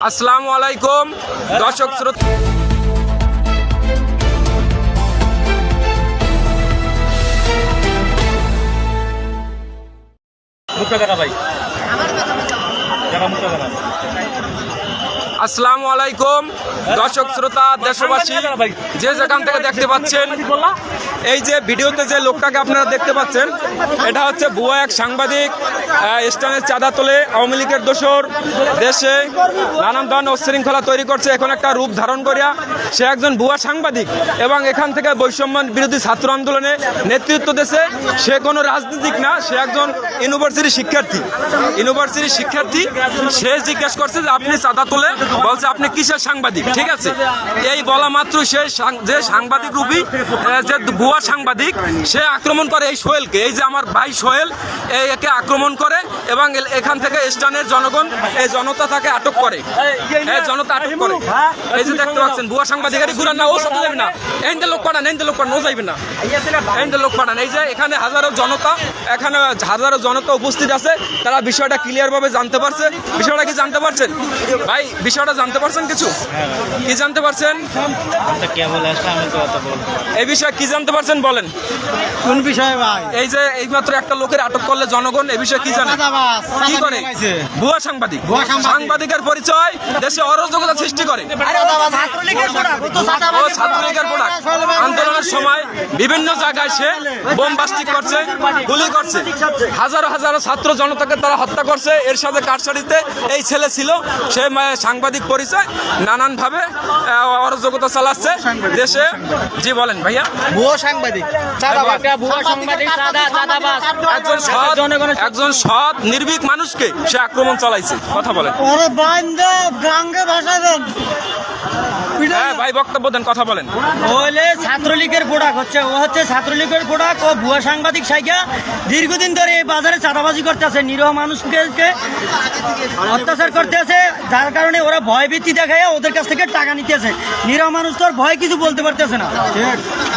আসসালামু আলাইকুম দর্শক শ্রোতা আসসালামু আলাইকুম দর্শক শ্রোতা দেশবাসী যে যেখান থেকে দেখতে পাচ্ছেন এই যে ভিডিওতে যে লোকটাকে আপনারা দেখতে পাচ্ছেন এটা হচ্ছে ভুয়া এক সাংবাদিক স্থানের চাঁদা তোলে আওয়ামী লীগের দোসর দেশে নানান ধরনের উচ্ছৃঙ্খলা তৈরি করছে এখন একটা রূপ ধারণ করিয়া সে একজন ভুয়া সাংবাদিক এবং এখান থেকে বৈষম্য বিরোধী ছাত্র আন্দোলনে নেতৃত্ব দিয়েছে সে কোনো রাজনীতিক না সে একজন ইউনিভার্সিটির শিক্ষার্থী সে জিজ্ঞেস করছে যে আপনি চাঁদা তোলে বলছে আপনি কিসের সাংবাদিক ঠিক আছে এই বলা মাত্র সে যে সাংবাদিক রূপী যে ভুয়া সাংবাদিক সে আক্রমণ করে এই সোহেলকে এই যে আমার ভাই সোহেল একে আক্রমণ করে এবং এখান থেকে স্থানের জনগণ এই জনতা তাকে আটক করে এই যে দেখতে পাচ্ছেন ভুয়া সাংবাদিকের ঘুরান না ও সাথে যাবে না এনতে লোক পাঠান ও যাইবে না এনতে লোক পাঠান এই যে এখানে হাজারো জনতা উপস্থিত আছে তারা বিষয়টা ক্লিয়ার ভাবে জানতে পারছে বিষয়টা কি জানতে পারছেন ভাই বিষয়টা জানতে পারছেন কিছু কি জানতে পারছেন এই বিষয়ে কি জানতে পারছেন বলেন কোন বিষয়ে ভাই এই যে এইমাত্র একটা লোকের আটক করলে জনগণ এই বিষয়ে কি জানে কি করে ভুয়া সাংবাদিকের পরিচয় দেশে অরাজকতা সৃষ্টি করে ছাত্রলীগের প্রোডাক্ট আন্দোলনের সময় বিভিন্ন জায়গায় সে বোমবাস্টিং করছে গুলি করছে হাজারো ছাত্র জনতাকে তারা হত্যা করছে এর সাথে কারসারিতে এই ছেলে ছিল সে সাংবাদিক পরিচয় নানানভাবে অরাজকতা চালাচ্ছে দেশে জি বলেন ভাইয়া ভুয়া সাংবাদিক একজন সৎ নির্ভীক মানুষকে সে আক্রমণ চালাইছে কথা বলেন হ্যাঁ ভাই বক্তব্য দেন কথা বলেন বলে ছাত্রলীগের প্রোডাক্ট হচ্ছে ছাত্রলীগের প্রোডাক্ট ও ভুয়া সাংবাদিক সাইকা দীর্ঘদিন ধরে এই বাজারে চাঁদাবাজি করতেছে নিরীহ মানুষকে অত্যাচার করতেছে যার কারণে ওরা ভয় ভীতি দেখায় ওদের কাছ থেকে টাকা নিতেছে নিরীহ মানুষ তো ভয় কিছু বলতে পারতেছে না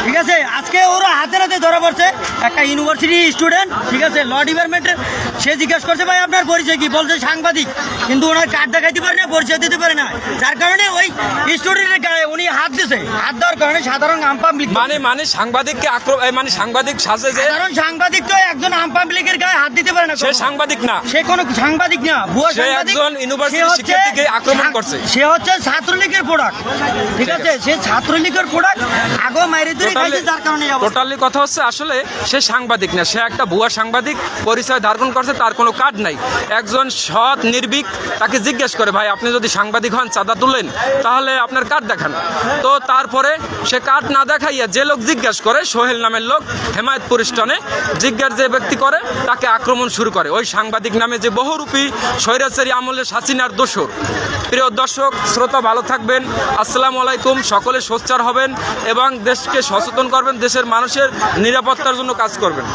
ঠিক আছে আজকে ওরা হাতে ধরা পড়ছে একটা ইউনিভার্সিটি স্টুডেন্ট ঠিক আছে ল ডিপার্টমেন্টের সে জিজ্ঞাসা করছে ভাই আপনার পরিচয় কি বলছে সাংবাদিক কিন্তু ওনার কার্ড দেখাইতে পারে না পরিচয় দিতে পারে না যার কারণে ওই স্টুডেন্টের গায়ে উনি হাত দিছে হাত দেওয়ার কারণে সাধারণ আম পাবলিক মানে সাংবাদিককে মানে সাংবাদিক সাজে যে সাধারণ সাংবাদিক তো একজন আম পাবলিকের গায়ে হাত দিতে পারে না সে সাংবাদিক না সে কোনো সাংবাদিক না ভুয়া সাংবাদিক একজন ইউনিভার্সিটি শিক্ষার্থীকে আক্রমণ করছে সে হচ্ছে ছাত্রলীগের প্রোডাক্ট ঠিক আছে সে ছাত্রলীগের প্রোডাক্ট আগো মাইরে ধরে খাইছে যার কারণে টোটালি কথা হচ্ছে আসলে সে সাংবাদিক না সে একটা ভুয়া সাংবাদিক পরিচয় ধারণ করছে তার কোনো কার্ড নাই একজন সৎ নির্ভীক তাকে জিজ্ঞেস করে ভাই আপনি যদি সাংবাদিক হন চাঁদা তুলেন তাহলে আপনার কার্ড দেখান তো তারপরে সে কার্ড না দেখাইয়া যে লোক জিজ্ঞেস করে সোহেল নামের লোক হেমায়তপুর স্টানে জিজ্ঞাসা যে ব্যক্তি করে তাকে আক্রমণ শুরু করে ওই সাংবাদিক নামে যে বহুরূপী স্বৈরাচারী আমলে হাসিনার দোসর প্রিয় দর্শক শ্রোতা ভালো থাকবেন আসসালামু আলাইকুম সকলে সোচ্চার হবেন এবং দেশকে সচেতন করবেন দেশের মানুষের নিরাপত্তার জন্য কাজ করবেন।